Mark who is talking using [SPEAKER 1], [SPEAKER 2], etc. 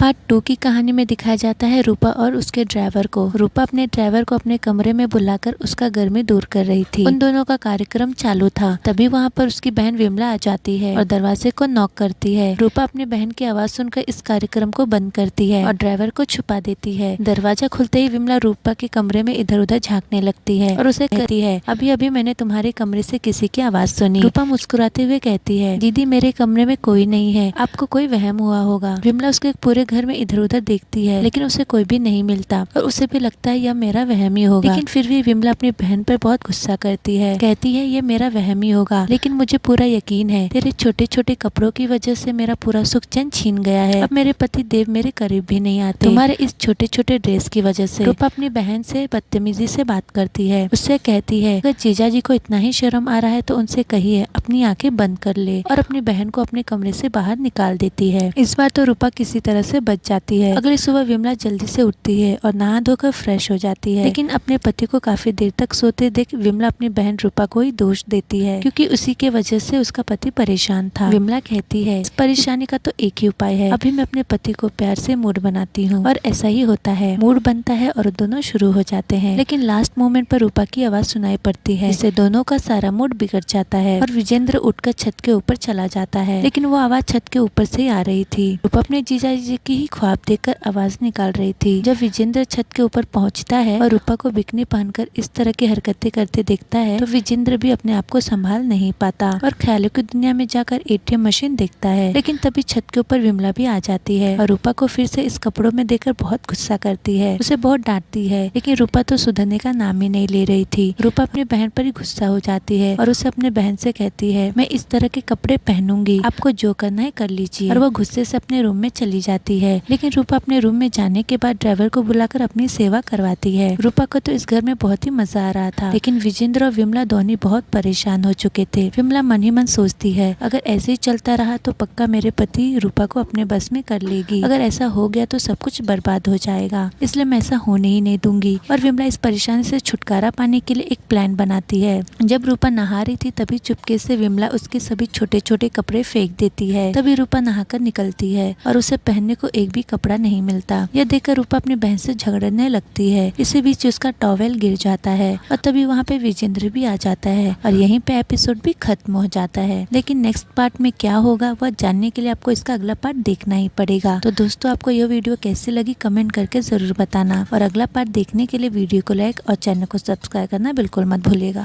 [SPEAKER 1] Part 2 की कहानी में दिखाया जाता है रूपा और उसके ड्राइवर को। रूपा अपने ड्राइवर को अपने कमरे में बुलाकर उसका गर्मी दूर कर रही थी। उन दोनों का कार्यक्रम चालू था। तभी वहाँ पर उसकी बहन विमला आ जाती है और दरवाजे को नॉक करती है। रूपा अपनी बहन की आवाज सुनकर इस कार्यक्रम को बंद करती है और ड्राइवर को छुपा देती है। दरवाजा खुलते ही विमला रूपा के कमरे में इधर उधर झाँकने लगती है और उसे कहती है, अभी अभी मैंने तुम्हारे कमरे से किसी की आवाज सुनी। रूपा मुस्कुराते हुए कहती है, दीदी मेरे कमरे में कोई नहीं है, आपको कोई वहम हुआ होगा। विमला उसके पूरे घर में इधर उधर देखती है लेकिन उसे कोई भी नहीं मिलता और उसे भी लगता है यह मेरा वहम ही होगा। लेकिन फिर भी विमला अपनी बहन पर बहुत गुस्सा करती है, कहती है ये मेरा वहम ही होगा, लेकिन मुझे पूरा यकीन है तेरे छोटे छोटे कपड़ों की वजह से मेरा पूरा सुख चैन छीन गया है। अब मेरे पति देव मेरे करीब भी नहीं आते तुम्हारे इस छोटे छोटे ड्रेस की वजह से। रूपा अपनी बहन से बदतमीजी से बात करती है, उससे कहती है अगर जीजा जी को इतना ही शर्म आ रहा है तो उनसे कहिए अपनी आंखें बंद कर ले, और अपनी बहन को अपने कमरे से बाहर निकाल देती है। इस बार तो रूपा किसी तरह से बच जाती है। अगली सुबह विमला जल्दी से उठती है और नहा धोकर फ्रेश हो जाती है, लेकिन अपने पति को काफी देर तक सोते देख विमला अपनी बहन रूपा को ही दोष देती है क्योंकि उसी के वजह से उसका पति परेशान था। विमला कहती है इस परेशानी का तो एक ही उपाय है, अभी मैं अपने पति को प्यार से मूड बनाती हूँ। और ऐसा ही होता है, मूड बनता है और दोनों शुरू हो जाते हैं। लेकिन लास्ट मोमेंट पर रूपा की आवाज सुनाई पड़ती है, जिससे दोनों का सारा मूड बिगड़ जाता है और विजेंद्र उठकर छत के ऊपर चला जाता है। लेकिन वो आवाज छत के ऊपर से आ रही थी। रूपा अपने जीजा जी की ही ख्वाब देखकर आवाज निकाल रही थी। जब विजेंद्र छत के ऊपर पहुंचता है और रूपा को बिकनी पहनकर इस तरह की हरकतें करते देखता है तो विजेंद्र भी अपने आप को संभाल नहीं पाता और ख्यालों की दुनिया में जाकर एटीएम मशीन देखता है। लेकिन तभी छत के ऊपर विमला भी आ जाती है और रूपा को फिर से इस कपड़ों में देखकर बहुत गुस्सा करती है, उसे बहुत डांटती है। लेकिन रूपा तो सुधरने का नाम ही नहीं ले रही थी। रूपा अपनी बहन पर ही गुस्सा हो जाती है और उसे अपने बहन से कहती है मैं इस तरह के कपड़े पहनूंगी, आपको जो करना है कर लीजिए। और वो गुस्से से अपने रूम में चली जाती है। लेकिन रूपा अपने रूम में जाने के बाद ड्राइवर को बुलाकर अपनी सेवा करवाती है। रूपा को तो इस घर में बहुत ही मजा आ रहा था, लेकिन विजेंद्र और विमला दोनों बहुत परेशान हो चुके थे। विमला मन ही मन सोचती है अगर ऐसे ही चलता रहा तो पक्का मेरे पति रूपा को अपने बस में कर लेगी। अगर ऐसा हो गया तो सब कुछ बर्बाद हो जाएगा, इसलिए मैं ऐसा होने ही नहीं दूंगी। और विमला इस परेशानी से छुटकारा पाने के लिए एक प्लान बनाती है। जब रूपा नहा रही थी तभी चुपके से विमला उसके सभी छोटे छोटे कपड़े फेंक देती है। तभी रूपा नहाकर निकलती है और उसे पहनने को एक भी कपड़ा नहीं मिलता। यह देखकर रूपा अपनी बहन से झगड़ने लगती है। इसी बीच उसका टॉवेल गिर जाता है और तभी वहाँ पे विजेंद्र भी आ जाता है और यहीं पे एपिसोड भी खत्म हो जाता है। लेकिन नेक्स्ट पार्ट में क्या होगा वह जानने के लिए आपको इसका अगला पार्ट देखना ही पड़ेगा। तो दोस्तों आपको यह वीडियो कैसी लगी कमेंट करके जरूर बताना और अगला पार्ट देखने के लिए वीडियो को लाइक और चैनल को सब्सक्राइब करना बिल्कुल मत भूलिएगा।